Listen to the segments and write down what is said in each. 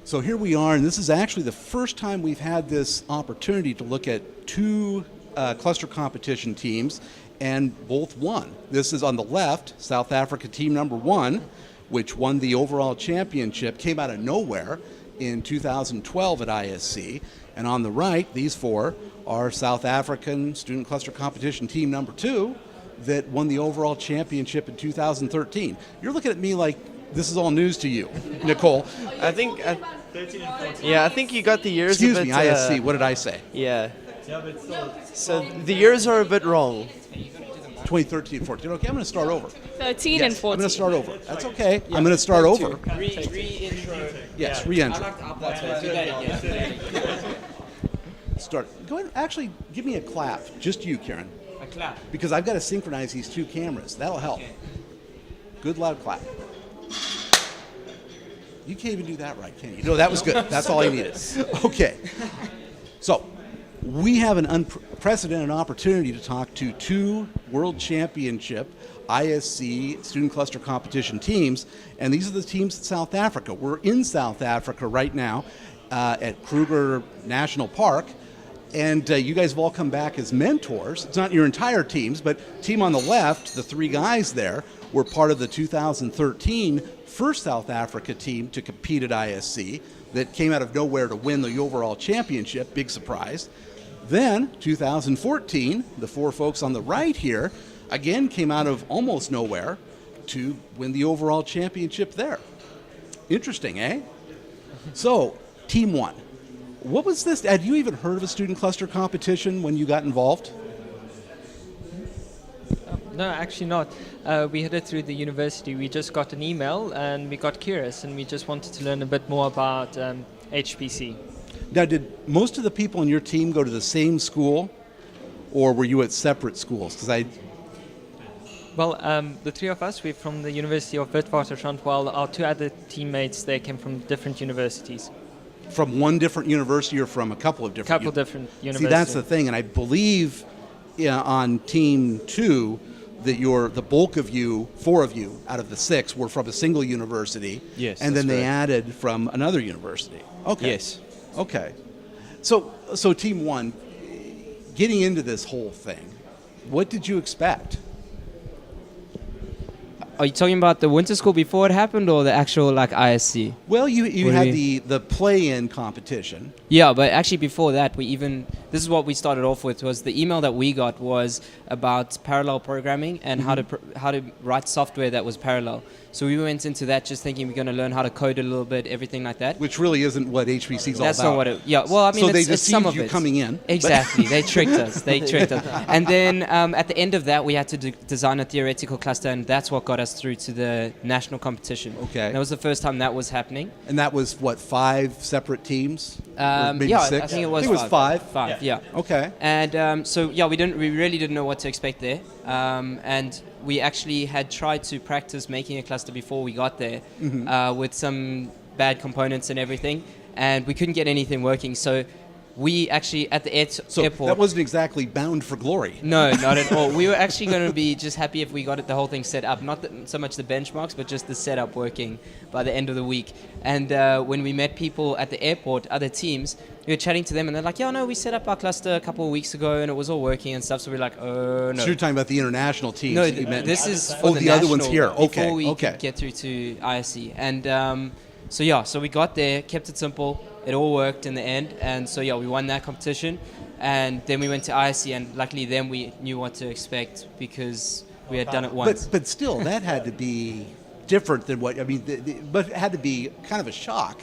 So here we are, and this is actually the first time we've had this opportunity to look at two cluster competition teams, and both won. This is on the left, South Africa team number 1, which won the overall championship, came out of nowhere in 2012 at ISC. And on the right, these four are South African student cluster competition team number 2 that won the overall championship in 2013. You're looking at me like this is all news to you, Nicole. I think, 13 and 14. Yeah, I think you got the years. Excuse a bit, me, ISC. What did I say? Yeah. Yeah, but so the years are a bit wrong. 2013 and 14. Okay, I'm going to start over. 13 and 14. I'm going to start over. That's okay. I'm going to start over. Re-intro. Yes, re-enter. That's right. Do that again. Start. Go ahead. Actually, give me a clap. Just you, Karen. A clap. Because I've got to synchronize these two cameras. That'll help. Okay. Good loud clap. You can't even do that right, can you? No, that was good. That's all I needed. Okay. So, we have an unprecedented opportunity to talk to two World Championship ISC student cluster competition teams, and these are the teams in South Africa. We're in South Africa right now at Kruger National Park, and you guys have all come back as mentors. It's not your entire teams, but team on the left, the three guys there, were part of the 2013 first South Africa team to compete at ISC that came out of nowhere to win the overall championship, big surprise. Then, 2014, the four folks on the right here, again came out of almost nowhere to win the overall championship there. Interesting, eh? So, Team 1. What was this? Had you even heard of a student cluster competition when you got involved? No, actually not. We had it through the university. We just got an email and we got curious and we just wanted to learn a bit more about HPC. Now, did most of the people on your team go to the same school, or were you at separate schools? Well, the three of us, we're from the University of Witwatersrand, while our two other teammates, they came from different universities. From one different university or from a couple of different different universities. See, that's the thing, and I believe on Team 2 that the bulk of you, 4 of you out of the 6, were from a single university, yes, and then they added from another university. Okay. Yes. Okay. So Team 1, getting into this whole thing, what did you expect? Are you talking about the winter school before it happened or the actual ISC? Well, you had the play-in competition. Yeah, but actually before that, this is what we started off with, was the email that we got was about parallel programming and how to write software that was parallel. So we went into that just thinking we're going to learn how to code a little bit, everything like that. Which really isn't what HPC is all about. That's not what it. Yeah, well, I mean, so they it's some of you it. Coming in. Exactly, they tricked us. And then at the end of that, we had to design a theoretical cluster, and that's what got us through to the national competition. Okay. And that was the first time that was happening. And that was what, 5 separate teams? Maybe yeah, 6? I think it was. I think it was 5. 5, yeah. Okay. And so yeah, we really didn't know what to expect there, and we actually had tried to practice making a cluster before we got there, with some bad components and everything, and we couldn't get anything working. So we actually at the airport. That wasn't exactly bound for glory. No, not at all. We were actually going to be just happy if we got the whole thing set up, not so much the benchmarks, but just the setup working by the end of the week. And when we met people at the airport, other teams, we were chatting to them, and they're like, "Yeah, no, we set up our cluster a couple of weeks ago, and it was all working and stuff." So we're like, "Oh no." So you're talking about the international teams? No, that you met. this is for the other ones here. Okay, before we okay. could get through to ISC, and so we got there, kept it simple. It all worked in the end, and so we won that competition, and then we went to ISC, and luckily then we knew what to expect because we had done it once. But still, that had to be different than what, I mean, but it had to be kind of a shock.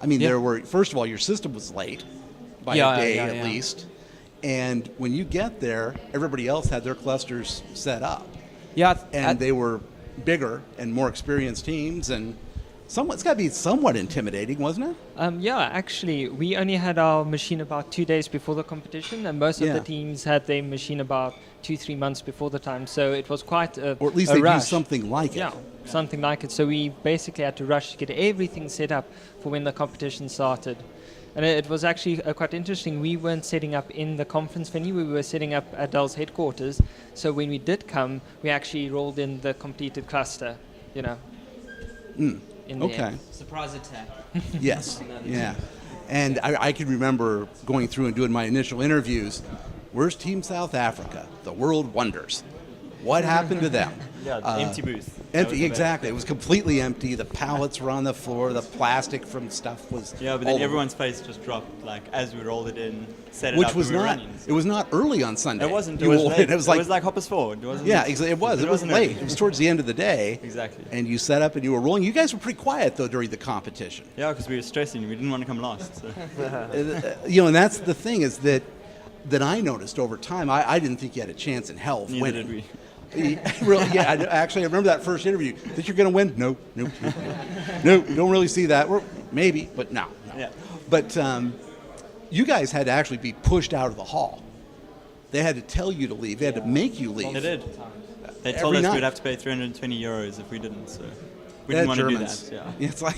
I mean, there were, first of all, your system was late by a day at least, and when you get there, everybody else had their clusters set up. Yeah. And they were bigger and more experienced teams, and it's got to be somewhat intimidating, wasn't it? Yeah, actually, we only had our machine about 2 days before the competition, and most of the teams had their machine about 2-3 months before the time. So it was quite a or at least a they rush. do something like it. Yeah, something like it. So we basically had to rush to get everything set up for when the competition started. And it was actually quite interesting. We weren't setting up in the conference venue. We were setting up at Dell's headquarters. So when we did come, we actually rolled in the completed cluster, in the Okay. end. Surprise attack. Yes. Yeah. And I can remember going through and doing my initial interviews. Where's Team South Africa? The world wonders. What happened to them? Yeah, empty booth. Empty, exactly. It was completely empty. The pallets were on the floor. The plastic from stuff was. Yeah, but all then over. everyone's face just dropped, like, as we rolled it in, set it Which up, was and we were not. running. It was not early on Sunday. It wasn't. It You was rolled late. It was like Hoppers Forward. It wasn't. yeah, it was. It wasn't early. late. It was towards the end of the day. Exactly. And you set up and you were rolling. You guys were pretty quiet though during the competition. Yeah, because we were stressing. We didn't want to come last. So. And that's the thing is that I noticed over time. I didn't think you had a chance in hell of Neither winning. did we. Really, yeah. Actually, I remember that first interview. That you're going to win? No. No, don't really see that. Maybe, but no. Yeah. But you guys had to actually be pushed out of the hall. They had to tell you to leave. They had to make you leave. They did. They Every told us night. we'd have to pay 320 euros if we didn't. So we They're didn't want Germans. to do that. Yeah. It's like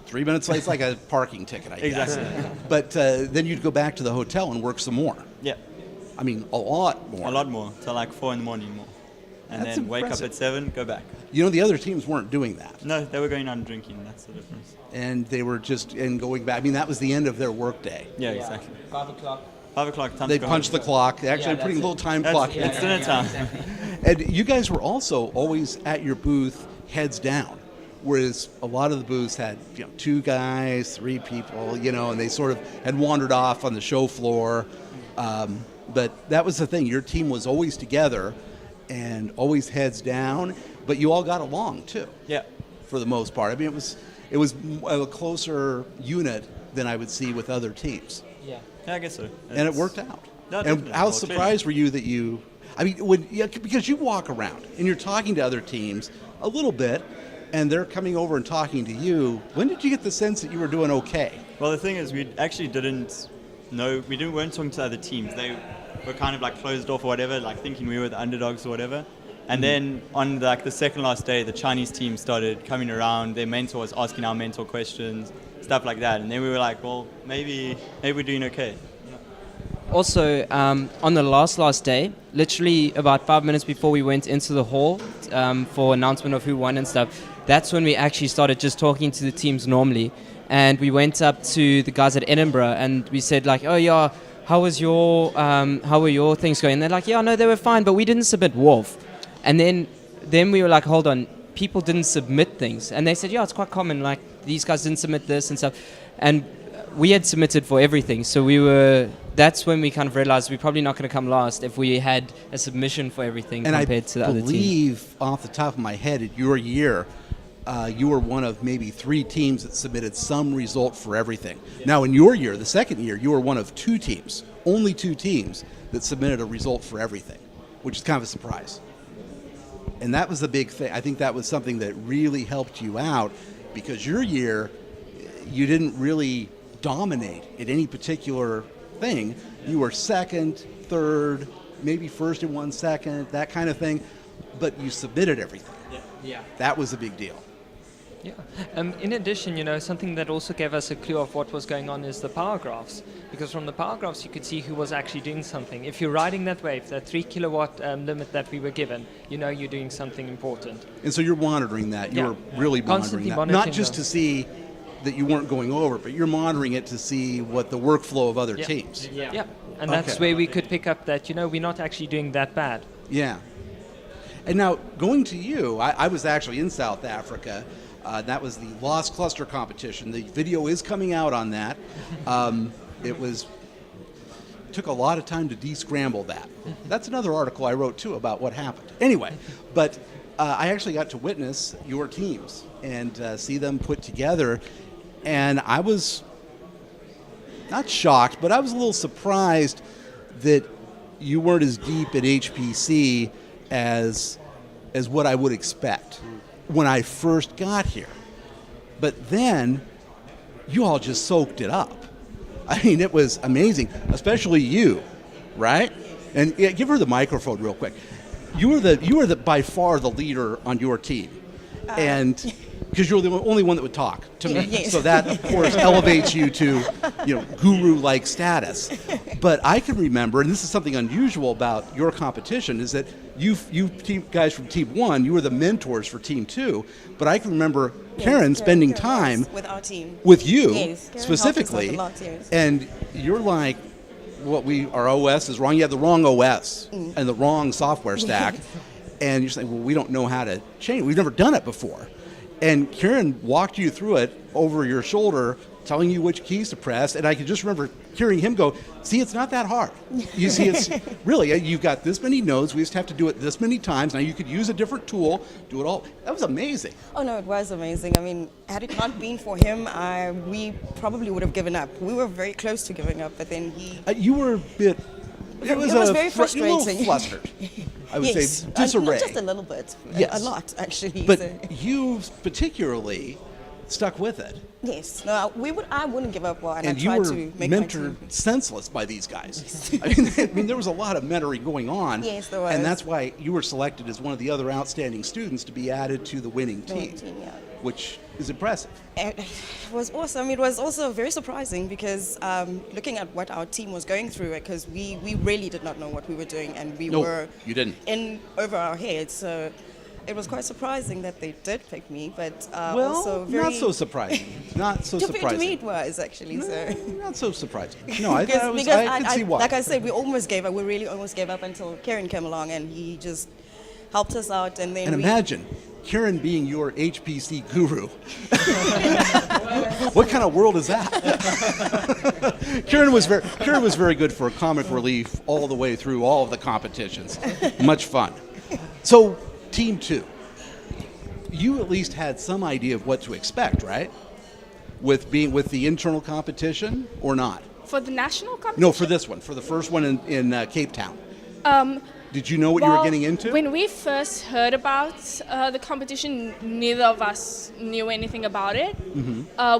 3 minutes late. It's like a parking ticket, I guess. Exactly. But then you'd go back to the hotel and work some more. Yeah. I mean, a lot more. A lot more. Till like 4 in the morning more. And That's then wake up impressive. at 7, go back. You know, the other teams weren't doing that. No, they were going out and drinking. That's the difference. And they were going back. I mean, that was the end of their work day. Yeah, exactly. 5 o'clock. 5 o'clock, time They to go punched the home. clock. They actually Yeah, putting a that's little time That's, clock in. it's dinner time. And you guys were also always at your booth heads down, whereas a lot of the booths had 2 guys, 3 people, and they sort of had wandered off on the show floor. But that was the thing. Your team was always together and always heads down, but you all got along too, Yeah. for the most part. I mean, it was a closer unit than I would see with other teams, Yeah. Yeah, I guess so. and it It's- worked out. No, And definitely. how Well, surprised were you that you? I mean, because you walk around and you're talking to other teams a little bit, and they're coming over and talking to you. When did you get the sense that you were doing okay? Well, the thing is, we actually didn't know. We weren't talking to other teams. They were kind of like closed off or whatever, like thinking we were the underdogs or whatever. And then on the second last day, the Chinese team started coming around. Their mentor was asking our mentor questions, stuff like that. And then we were like, well, maybe we're doing okay. Also, on the last day, literally about 5 minutes before we went into the hall for announcement of who won and stuff, that's when we actually started just talking to the teams normally. And we went up to the guys at Edinburgh and we said like, oh yeah, how were your things going? And they're like, yeah, no, they were fine, but we didn't submit WARF. And then we were like, hold on, people didn't submit things. And they said, yeah, it's quite common, like these guys didn't submit this and stuff. And we had submitted for everything, so that's when we kind of realized we're probably not going to come last if we had a submission for everything And compared to the other team. I believe, off the top of my head, at your year, you were one of maybe 3 teams that submitted some result for everything. Now, in your year, the second year, you were one of 2 teams, only 2 teams that submitted a result for everything, which is kind of a surprise. And that was the big thing. I think that was something that really helped you out, because your year, you didn't really dominate in any particular thing. You were second, third, maybe first in 1 second, that kind of thing, but you submitted everything. Yeah. That was a big deal. Yeah. In addition, something that also gave us a clue of what was going on is the power graphs, because from the power graphs you could see who was actually doing something. If you're riding that wave, that 3 kilowatt limit that we were given, you're doing something important. And so you're monitoring that. Yeah. You're really Constantly monitoring that. Not monitoring just them. to see that you weren't going over, but you're monitoring it to see what the workflow of other teams. Yeah. And that's Okay. where we could pick up that, we're not actually doing that bad. Yeah. And now, going to you, I was actually in South Africa. That was the Lost Cluster competition. The video is coming out on that. Took a lot of time to de-scramble that. That's another article I wrote, too, about what happened. Anyway, but I actually got to witness your teams and see them put together. And I was not shocked, but I was a little surprised that you weren't as deep at HPC as what I would expect when I first got here. But then you all just soaked it up. I mean, it was amazing, especially you, right? And yeah, give her the microphone real quick. You were the by far the leader on your team, and because you're the only one that would talk to me, Yes. so that of course elevates you to guru-like status. But I can remember, and this is something unusual about your competition, is that you guys from Team 1, you were the mentors for Team 2, but I can remember Karen spending time with our team. with you Yes, Karen specifically, helped us out a lot, yes. and you're like, our OS is wrong. You have the wrong OS and the wrong software stack, and you're saying, well, we don't know how to change. We've never done it before, and Karen walked you through it over your shoulder, telling you which keys to press, and I can just remember hearing him go, see, it's not that hard. You see, it's really, you've got this many nodes, we just have to do it this many times. Now you could use a different tool, do it all. That was amazing. Oh no, it was amazing. I mean, had it not been for him, we probably would have given up. We were very close to giving up, but then he... You were a bit, it was very a frustrating. little flustered, I would yes, say, disarray. just a little bit, Yes. a lot actually. But so. you particularly stuck with it. Yes, no, I wouldn't give up. Well, and And I you tried were to make my mentored team. senseless by these guys. I mean, there was a lot of mentoring going on. Yes, there was. And that's why you were selected as one of the other outstanding students to be added to the winning The team, winning team, yeah. which is impressive. It was awesome. It was also very surprising because looking at what our team was going through, because we really did not know what we were doing, and we No, were you didn't. in over our heads. So it was quite surprising that they did pick me, but Well, also very not so surprising. Not so to surprising. me it was actually so. Not so surprising. No, I Because could see why. like I said, we almost gave up. We really almost gave up until Karen came along, and he just helped us out. And then And we, imagine Karen being your HPC guru. What kind of world is that? Karen was very good for comic relief all the way through all of the competitions. Much fun. So, Team 2, you at least had some idea of what to expect, right? With the internal competition or not? For the national competition? No, for this one, for the first one in Cape Town. Did you know what you Well, were getting into? When we first heard about the competition, neither of us knew anything about it.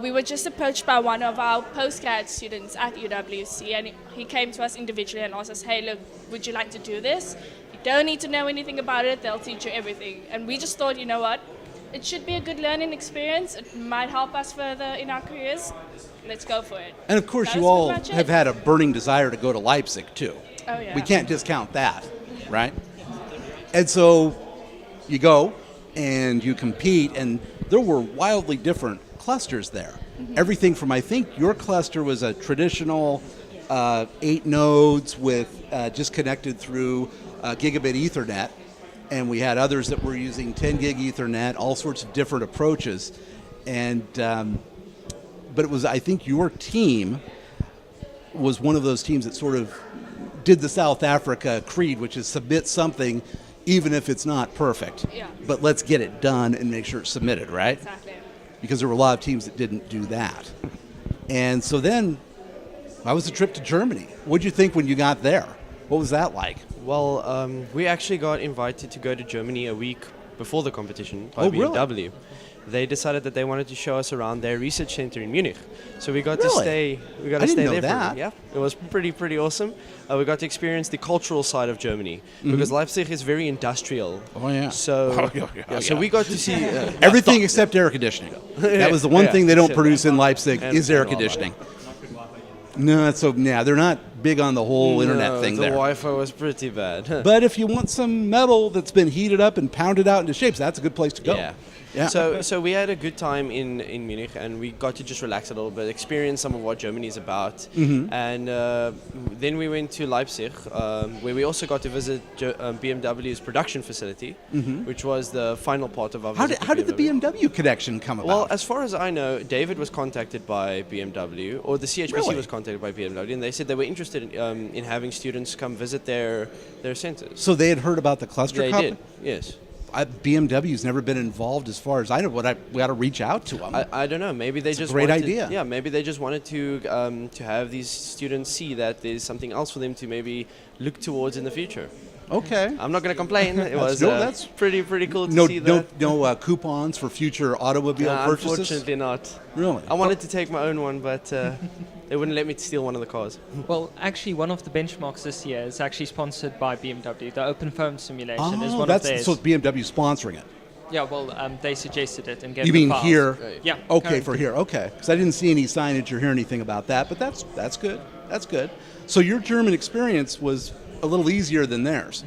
We were just approached by one of our postgrad students at UWC, and he came to us individually and asked us, hey, look, would you like to do this? You don't need to know anything about it. They'll teach you everything. And we just thought, you know what? It should be a good learning experience. It might help us further in our careers. Let's go for it. And of course, That you was all pretty much it. have had a burning desire to go to Leipzig, too. Oh, yeah. We can't discount that, right? And so you go and you compete, and there were wildly different clusters there. Everything from, I think your cluster was a traditional 8 nodes with just connected through gigabit Ethernet, and we had others that were using 10 gig Ethernet, all sorts of different approaches. And but it was, I think your team was one of those teams that sort of did the South Africa creed, which is submit something even if it's not perfect. Yeah. But let's get it done and make sure it's submitted, right? Exactly. Because there were a lot of teams that didn't do that. And so then, how was the trip to Germany? What did you think when you got there? What was that like? Well, we actually got invited to go to Germany a week before the competition by Oh, really? BMW. They decided that they wanted to show us around their research center in Munich. So we got to Really? stay. We got I to didn't stay know there that. for yeah. It was pretty awesome. We got to experience the cultural side of Germany because Leipzig is very industrial. Oh, yeah. So so we got to see Everything except air conditioning. That was the one Yeah, thing they don't so- produce in Leipzig and- is air and Wi-Fi. conditioning. No, so they're not big on the whole internet thing the there. Wi-Fi was pretty bad. But if you want some metal that's been heated up and pounded out into shapes, that's a good place to go. Yeah. Yeah. So we had a good time in Munich, and we got to just relax a little bit, experience some of what Germany is about. And then we went to Leipzig, where we also got to visit BMW's production facility, which was the final part of our visit. How did the BMW connection come about? Well, as far as I know, David was contacted by BMW, or the CHPC Really? was contacted by BMW, and they said they were interested in having students come visit their centers. so they had heard about the cluster They cup? did, yes. BMW's never been involved as far as I know, but we got to reach out to them. I don't know. Maybe they a just great wanted, idea. Yeah, maybe they just wanted to have these students see that there's something else for them to maybe look towards in the future. Okay. I'm not going to complain. It was that's pretty cool to see that. No coupons for future automobile purchases? Unfortunately not. Really? I wanted to take my own one, but they wouldn't let me steal one of the cars. Well, actually, one of the benchmarks this year is actually sponsored by BMW. The Open Foam Simulation is Oh, one of that's theirs. so BMW sponsoring it. Yeah, well, they suggested it and gave You the mean files. here? Yeah. Okay, for currently. here. Okay, because I didn't see any signage or hear anything about that, but that's good. That's good. So your German experience was a little easier than theirs.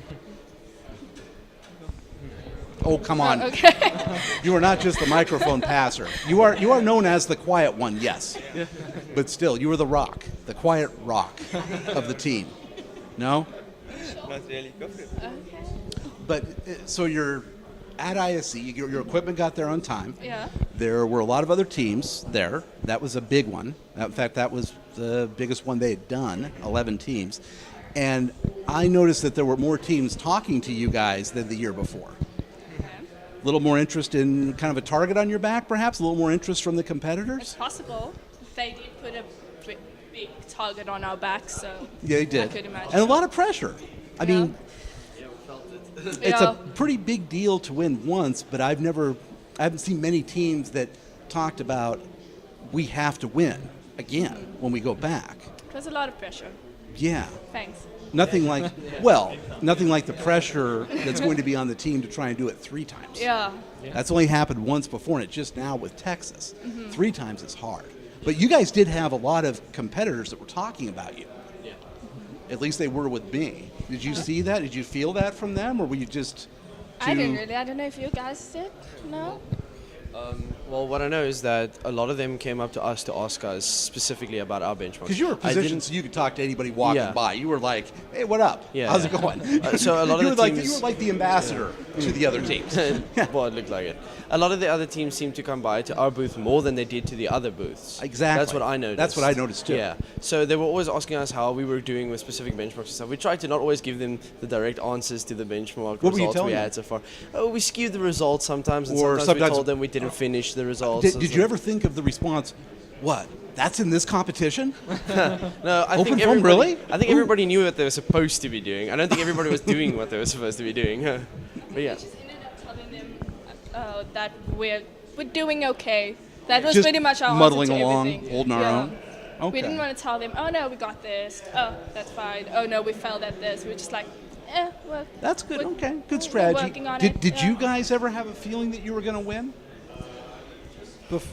Oh, come on. Okay. You are not just the microphone passer. You are known as the quiet one, yes. But still, you were the rock, the quiet rock of the team. No? Not really. Go for it. Okay. But so you're at ISC, your equipment got there on time. Yeah. There were a lot of other teams there. That was a big one. In fact, that was the biggest one they had done, 11 teams. And I noticed that there were more teams talking to you guys than the year before. A little more interest in kind of a target on your back, perhaps? A little more interest from the It's competitors? possible. They did put a big target on our back, so Yeah, they did. I could imagine. And a lot of pressure. I Yeah. mean, it's Yeah. a pretty big deal to win once, but I haven't seen many teams that talked about we have to win again when we go back. It was a lot of pressure. Yeah. Thanks. Nothing like, well, nothing like the pressure that's going to be on the team to try and do it 3 times. Yeah. That's only happened once before, and it's just now with Texas. 3 times is hard. But you guys did have a lot of competitors that were talking about you. Yeah. At least they were with me. Did you see that? Did you feel that from them, or were you just I didn't really. I don't know if you guys did. No? Well, what I know is that a lot of them came up to us to ask us specifically about our benchmarks. Because you were I positioned didn't- so you could talk to anybody walking Yeah. by. You were like, "Hey, what up? Yeah, How's yeah. it going?" So a lot of you the were like teams- you were like the ambassador to the other teams. Well, it looked like it. A lot of the other teams seemed to come by to our booth more than they did to the other booths. Exactly. That's what I noticed. That's what I noticed too. Yeah. So they were always asking us how we were doing with specific benchmarks and stuff. We tried to not always give them the direct answers to the benchmark What were you results telling we them? had so far. Oh, we skewed the results sometimes, and Or sometimes we sometimes- told them we didn't finish the results. Did and you stuff. ever think of the response? What? That's in this competition? No, I Open think forum, everybody, really? I think everybody knew what they were supposed to be doing. I don't think everybody was doing what they were supposed to be doing. But yeah. We just ended up telling them that we're doing okay. That was Just pretty much our muddling answer to along, everything. holding our Yeah. own? Okay. We didn't want to tell them, oh no, we got this. Oh, that's fine. Oh no, we failed at this. We were just like, well, That's good. we're- Okay, good we're strategy. working on Did it, Did yeah. you guys ever have a feeling that you were going to win?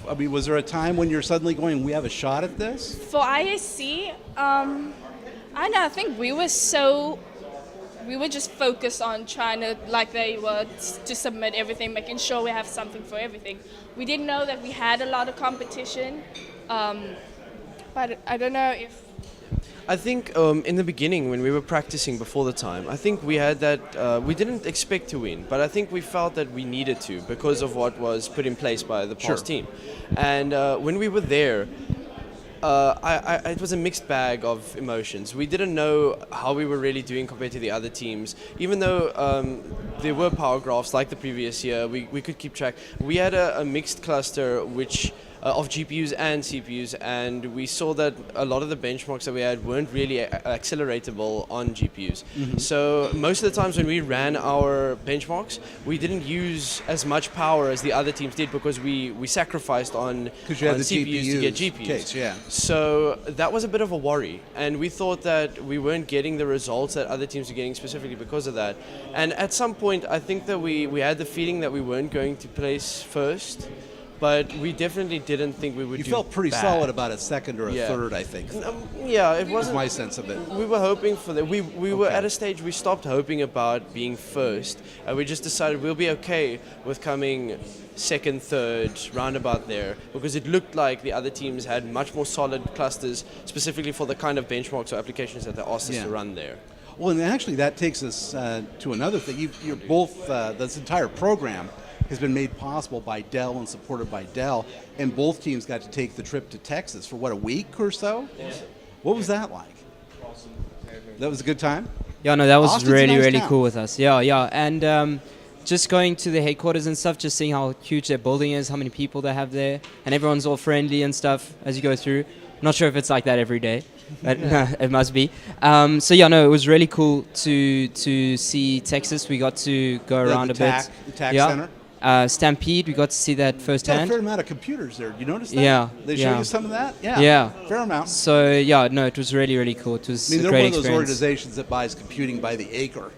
I mean, was there a time when you're suddenly going, "We have a shot at this"? For ISC, I don't know. I think we were just focused on trying to, like they were, to submit everything, making sure we have something for everything. We didn't know that we had a lot of competition, but I don't know if. I think in the beginning when we were practicing before the time, I think we had that, we didn't expect to win, but I think we felt that we needed to because of what was put in place by the past team. And when we were there, it was a mixed bag of emotions. We didn't know how we were really doing compared to the other teams. Even though there were power graphs like the previous year, we could keep track. We had a mixed cluster which of GPUs and CPUs, and we saw that a lot of the benchmarks that we had weren't really acceleratable on GPUs. So most of the times when we ran our benchmarks, we didn't use as much power as the other teams did because we sacrificed on, Because you had on the CPUs to get GPUs GPUs. case, yeah. So that was a bit of a worry, and we thought that we weren't getting the results that other teams were getting specifically because of that. And at some point, I think that we had the feeling that we weren't going to place first, but we definitely didn't think we would You do felt pretty bad. solid about a second or a Yeah. third, I think. Yeah, it Was wasn't. my sense of it. We were hoping for that. We were Okay. at a stage we stopped hoping about being first, and we just decided we'll be okay with coming second, third, roundabout there, because it looked like the other teams had much more solid clusters, specifically for the kind of benchmarks or applications that they asked us Yeah. to run there. Well, and actually, that takes us to another thing. You're both, this entire program has been made possible by Dell and supported by Dell, and both teams got to take the trip to Texas for, what, a week or so? Yeah. What was that like? Awesome. That was a good time? Yeah, no, that was Austin's a really, nice really town. cool with us. Yeah, yeah. And just going to the headquarters and stuff, just seeing how huge their building is, how many people they have there, and everyone's all friendly and stuff as you go through. Not sure if it's like that every day, but it must be. So yeah, no, it was really cool to see Texas. We got to go around a bit. The TAC Yeah. Center? Stampede, we got to see that Got a firsthand. fair amount of computers there. You notice that? Yeah, They show yeah. you some of that? Yeah. Yeah. Fair amount. So yeah, no, it was really, really cool. It was I mean, a they're great one of those experience. organizations that buys computing by the acre.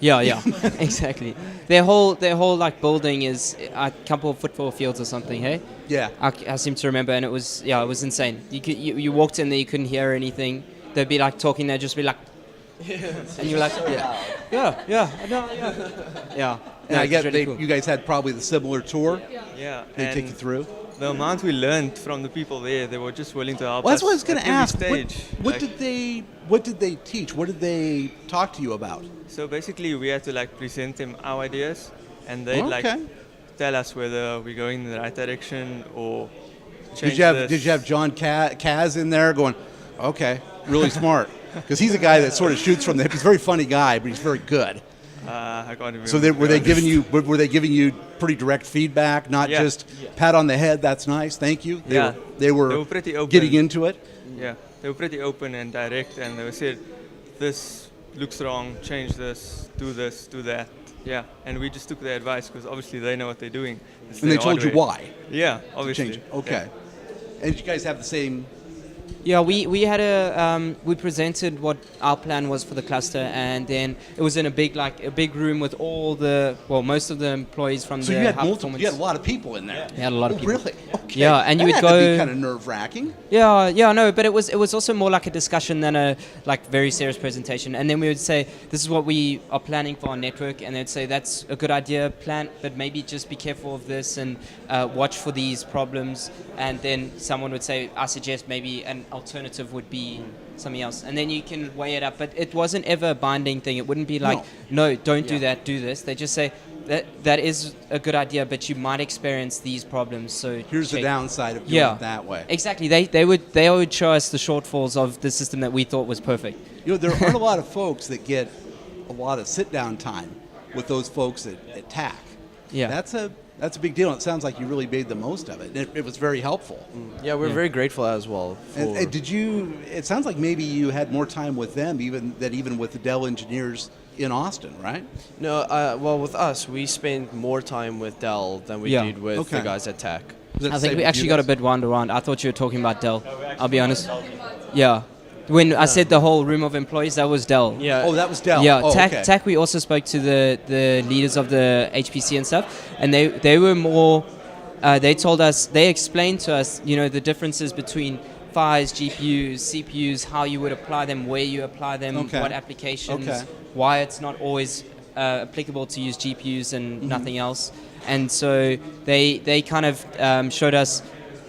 Yeah, yeah, exactly. Their whole like building is a couple of football fields or something. Hey, Yeah. I seem to remember, and it was insane. You walked in there, you couldn't hear anything. They'd be like talking, they'd just be like, and you're like, yeah, I know, yeah. And No, I it's get really cool. you guys had probably the similar tour. Yeah, They take and you through. the amount we learned from the people there, they were just willing to help Well, that's us what I was going to at every ask. stage. What Like, did they teach? What did they talk to you about? so basically, we had to like present them our ideas, and they'd like Okay. tell us whether we're going in the right direction or change Did you have John Kaz in there going, okay, really smart? Because he's a guy that sort of shoots from the hip. He's a very funny guy, but he's very good. I can't remember. So were they giving you pretty direct feedback, not Yeah. just pat on the head? That's nice, thank you. Yeah. They were They were pretty open. getting into it. Yeah, they were pretty open and direct, and they said, "This looks wrong. Change this. Do that." Yeah, and we just took their advice because obviously they know what they're doing. It's And they their told you hardware. why Yeah, to obviously. change it. Okay. And did you guys have the same? Yeah, we had we presented what our plan was for the cluster, and then it was in a big room with all most of the employees from So the you had high multiple. performance. You had a lot of people in there. We had a lot of people. Really? Okay. Yeah, and you That would had to go- be kind of nerve wracking. Yeah, no, but it was also more like a discussion than a very serious presentation. And then we would say, this is what we are planning for our network, and they'd say that's a good idea, plan, but maybe just be careful of this and watch for these problems. And then someone would say, I suggest maybe an alternative would be something else, and then you can weigh it up. But it wasn't ever a binding thing. It wouldn't be like, no, don't do that, do this. They just say that is a good idea, but you might experience these problems. So Here's the check. downside of doing it that way. Exactly. They would show us the shortfalls of the system that we thought was perfect. You know, there aren't a lot of folks that get a lot of sit-down time with those folks at TAC. Yeah. That's a big deal. It sounds like you really made the most of it. It was very helpful. Yeah, we're very grateful as well. And did you? It sounds like maybe you had more time with them even with the Dell engineers in Austin, right? No, well, with us, we spent more time with Dell than we did with the guys at TAC. I think we actually got a bit wound around. I thought you were talking about Dell. I'll be honest. Yeah. When I said the whole room of employees, that was Dell. Yeah. Oh, that was Dell. Yeah, Oh, TAC, okay. TAC, we also spoke to the leaders of the HPC and stuff, and they were more, they told us, they explained to us, the differences between PHYs, GPUs, CPUs, how you would apply them, where you apply them, Okay. what applications, Okay. why it's not always applicable to use GPUs and nothing else. And so they kind of showed us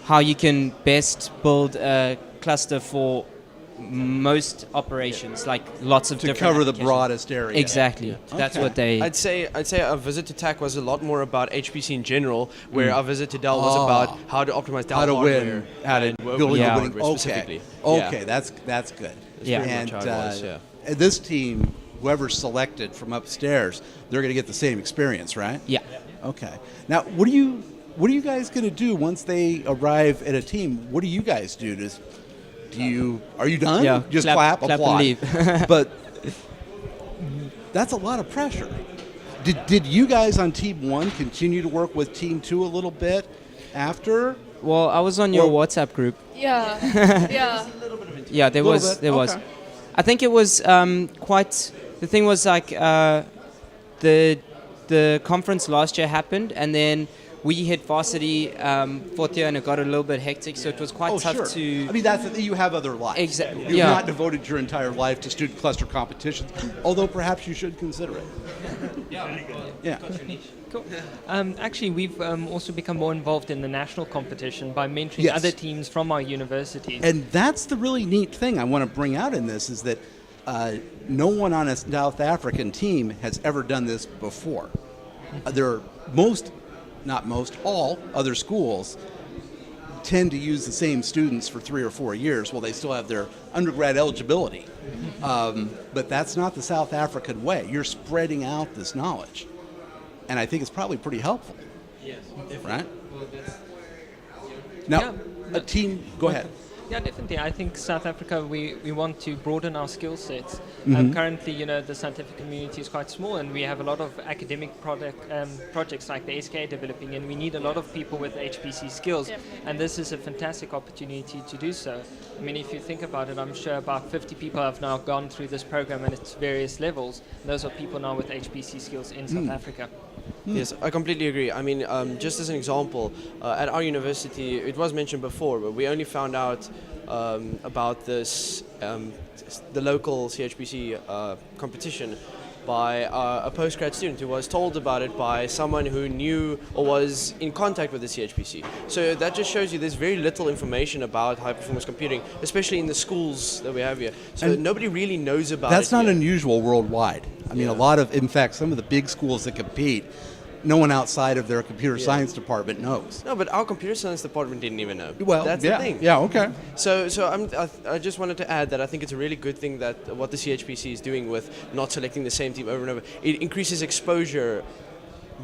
how you can best build a cluster for most operations, like lots of To different cover the applications. broadest area. Exactly. That's Okay. what they. I'd say our visit to TAC was a lot more about HPC in general, where our visit to Dell was about how to optimize Dell How to hardware, win. How to and work build with Yeah. hardware Okay. specifically. Okay. That's good. Yeah. very And much how it was, yeah. and this team, whoever's selected from upstairs, they're going to get the same experience, right? Yeah. Okay. Now, what are you guys going to do once they arrive at a team? What do you guys do? Are you done? Yeah, Just clap applaud. and leave. But that's a lot of pressure. Did you guys on Team 1 continue to work with Team 2 a little bit after? Well, I was on your Well- WhatsApp group. Yeah. Yeah. Yeah, there Little was. bit, There was. okay. I think it was quite. The thing was like the conference last year happened, and then we hit varsity fourth year, and it got a little bit hectic. So it was quite tough sure. to. I mean, you have other lives. Exactly, You've yeah. not devoted your entire life to student cluster competitions, although perhaps you should consider it. Yeah. Cool. Actually, we've also become more involved in the national competition by mentoring Yes. other teams from our universities. And that's the really neat thing I want to bring out in this is that no one on a South African team has ever done this before. There are all other schools tend to use the same students for 3 or 4 years while they still have their undergrad eligibility. But that's not the South African way. You're spreading out this knowledge. And I think it's probably pretty helpful. Yes, Right? Now, Yeah. a team, go ahead. Yeah, definitely. I think South Africa, we want to broaden our skill sets. Currently, the scientific community is quite small, and we have a lot of academic projects like the SKA developing, and we need a lot of people with HPC skills. Yep. And this is a fantastic opportunity to do so. I mean, if you think about it, I'm sure about 50 people have now gone through this program at its various levels. Those are people now with HPC skills in South Africa. Yes, I completely agree. I mean, just as an example, at our university, it was mentioned before, but we only found out about this, the local CHPC competition by a postgrad student who was told about it by someone who knew or was in contact with the CHPC. So that just shows you there's very little information about high performance computing, especially in the schools that we have here. So And nobody really knows about it. That's not yet. unusual worldwide. I mean, in fact, some of the big schools that compete, no one outside of their computer science department knows. No, but our computer science department didn't even know. Well, that's yeah, the thing. yeah, okay. So I just wanted to add that I think it's a really good thing that what the CHPC is doing with not selecting the same team over and over. It increases exposure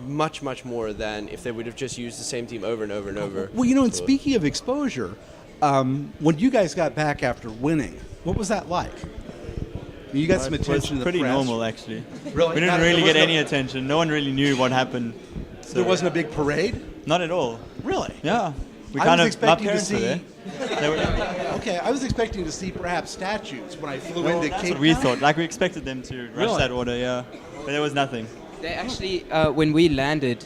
much, much more than if they would have just used the same team over and over and over. Well, and speaking of exposure, when you guys got back after winning, what was that like? You got some attention to the pretty press. normal, actually. Really? We didn't There really was get any attention. No one really knew what happened. So There wasn't a big parade? Not at all. Really? Yeah. We I kind was of, my expecting to parents were see. there. They were, Okay, I was expecting to see perhaps statues when I flew well, into that's Cape what we Town. thought. Like we expected them to rush Really? that order, yeah. But there was nothing. They actually, when we landed,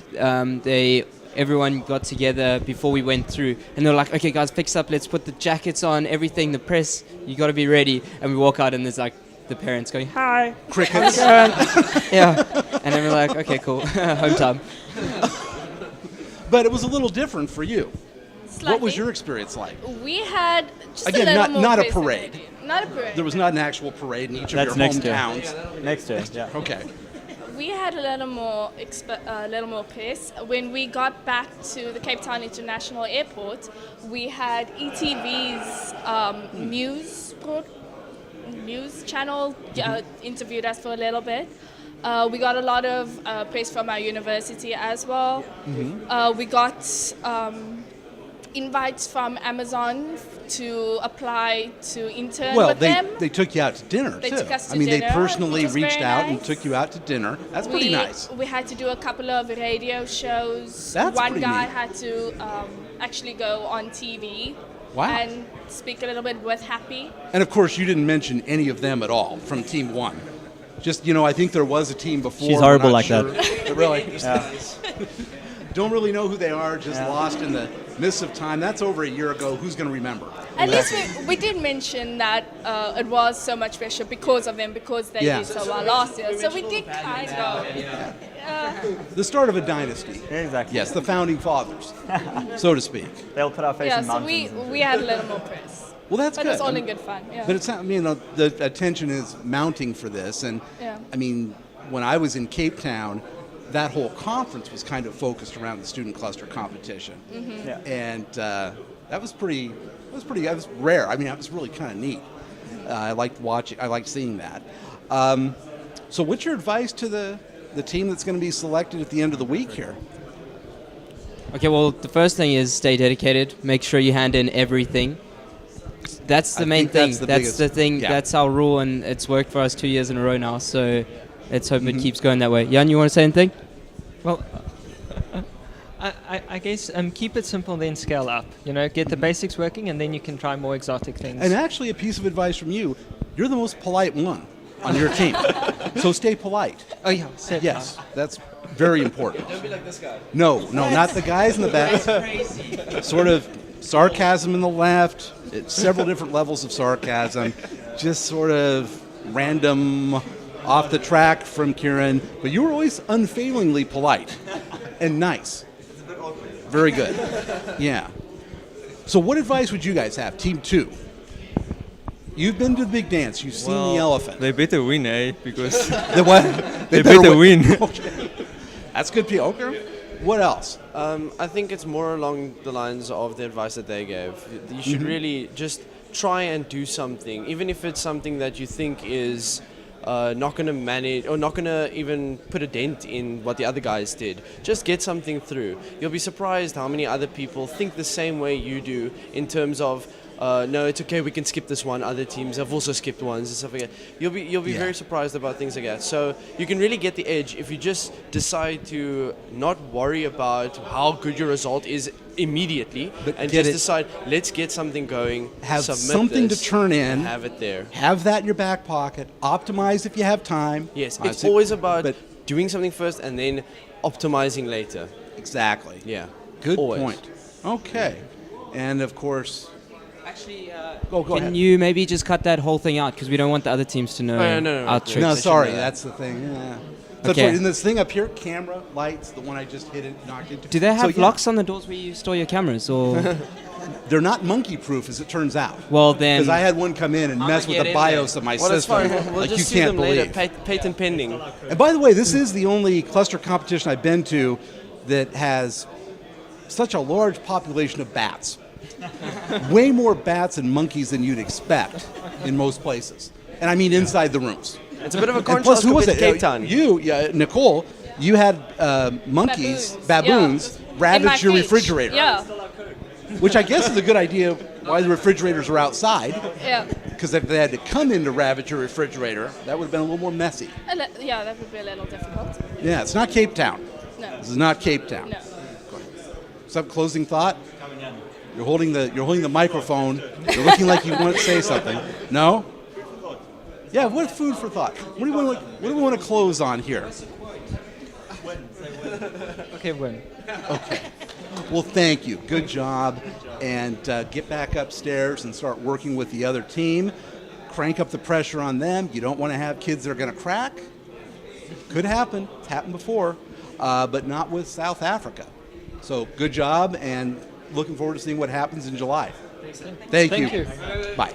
everyone got together before we went through, and they were like, "Okay, guys, fix up. Let's put the jackets on, everything. The press, you got to be ready." And we walk out, and there's like the parents going, "Hi, Crickets. yeah," and then we're like, "Okay, cool, home time." But it was a little different for you. What was Slightly. your experience like? We had just Again, a little not- more not a personality. parade. Not a parade. There was not an actual parade in each of That's your next year. hometowns. Next year, yeah. Okay. We had a little more pace. When we got back to the Cape Town International Airport, we had ETV's news channel interviewed us for a little bit. We got a lot of praise from our university as well. We got invites from Amazon to apply to intern Well, with them. they took you out to dinner, They too. took us to I mean, dinner, they personally which was reached very out and nice. took you out to dinner. That's pretty nice. We had to do a couple of radio shows. That's One pretty guy neat. had to actually go on TV Wow. and speak a little bit with Happy. And of course, you didn't mention any of them at all from Team 1. Just, I think there was a team before. She's we're horrible not like sure. that. Really? Don't really know who they are, just lost in the mist of time. That's over a year ago. Who's going to remember? At least we did mention that it was so much pressure because of them, because they Yeah. did so well last year. So we did kind of. The start of a dynasty. Exactly. Yes, the founding fathers, so to speak. They'll put our face Yeah, in so mountains. we had a little more press. Well, that's But good. it's all in good fun. Yeah. But it's not, the attention is mounting for this. And Yeah. I mean, when I was in Cape Town, that whole conference was kind of focused around the student cluster competition. Yeah. And that was rare. I mean, that was really kind of neat. I liked seeing that. So what's your advice to the team that's going to be selected at the end of the week here? Okay, well, the first thing is stay dedicated. Make sure you hand in everything. That's the I main think thing. that's the That's biggest- the thing. yeah. That's our rule, and it's worked for us 2 years in a row now. So let's hope it keeps going that way. Jan, you want to say anything? Well, I guess keep it simple, then scale up. Get the basics working, and then you can try more exotic things. And actually, a piece of advice from you: you're the most polite one on your team, so stay polite. oh yeah, certainly. Yes, that's very important. Don't be like this guy. No, not the guys in the back. Sort of sarcasm in the left. It's several different levels of sarcasm. Just sort of random, off the track from Kieran. But you were always unfailingly polite and nice. Very good. Yeah. So what advice would you guys have, Team 2? You've been to the big dance. You've seen the elephant. They better win, eh? Because The what? they better win. Okay. That's good. Okay. What else? I think it's more along the lines of the advice that they gave. You should really just try and do something, even if it's something that you think is not going to manage or not going to even put a dent in what the other guys did. Just get something through. You'll be surprised how many other people think the same way you do in terms of no, it's okay, we can skip this one. Other teams have also skipped ones and stuff like that. You'll be very surprised about things like that. So you can really get the edge if you just decide to not worry about how good your result is immediately, But and get just it- decide, let's get something going. Have submit something this, to turn in. and have it there. Have that in your back pocket. Optimize if you have time. Yes, I it's see- always about but- doing something first and then optimizing later. Exactly. Yeah. Good Always. point. Okay. And of course, Actually, Go can ahead. you maybe just cut that whole thing out because we don't want the other teams to know no, our no. tricks. No, They sorry, should know that. that's the thing. Yeah. That's Okay. right. In this thing up here, camera, lights, the one I just hit it, knocked into. Do they have So, yeah, locks on the doors where you store your cameras, or They're not monkey-proof, as it turns out. well then? Because I had one come in and I'ma mess with get the in BIOS of my Well, that's system, fine. We'll like you just sue can't them later. believe. Patent pending. And by the way, this is the only cluster competition I've been to that has such a large population of bats. Way more bats and monkeys than you'd expect in most places. And I mean inside the rooms. It's a bit of a And contrast plus, who was compared it? to Cape Town. Nicole, you had monkeys, baboons, yeah. ravage your In my cage. refrigerator. Yeah, Which I guess is a good idea why the refrigerators are outside. yeah. Because if they had to come in to ravage your refrigerator, that would have been a little more messy. Yeah, that would be a little difficult. Yeah, it's not Cape Town. No, This is not Cape Town. no. Some closing thought? You're holding the microphone. You're looking like you want to say something. No? Yeah, what food for thought? What do we want to close on here? Okay, win. Okay. Well, thank you. Good job. And get back upstairs and start working with the other team. Crank up the pressure on them. You don't want to have kids that are going to crack. Could happen. It's happened before, but not with South Africa. So good job, and looking forward to seeing what happens in July. Thank you. Thank you. Bye.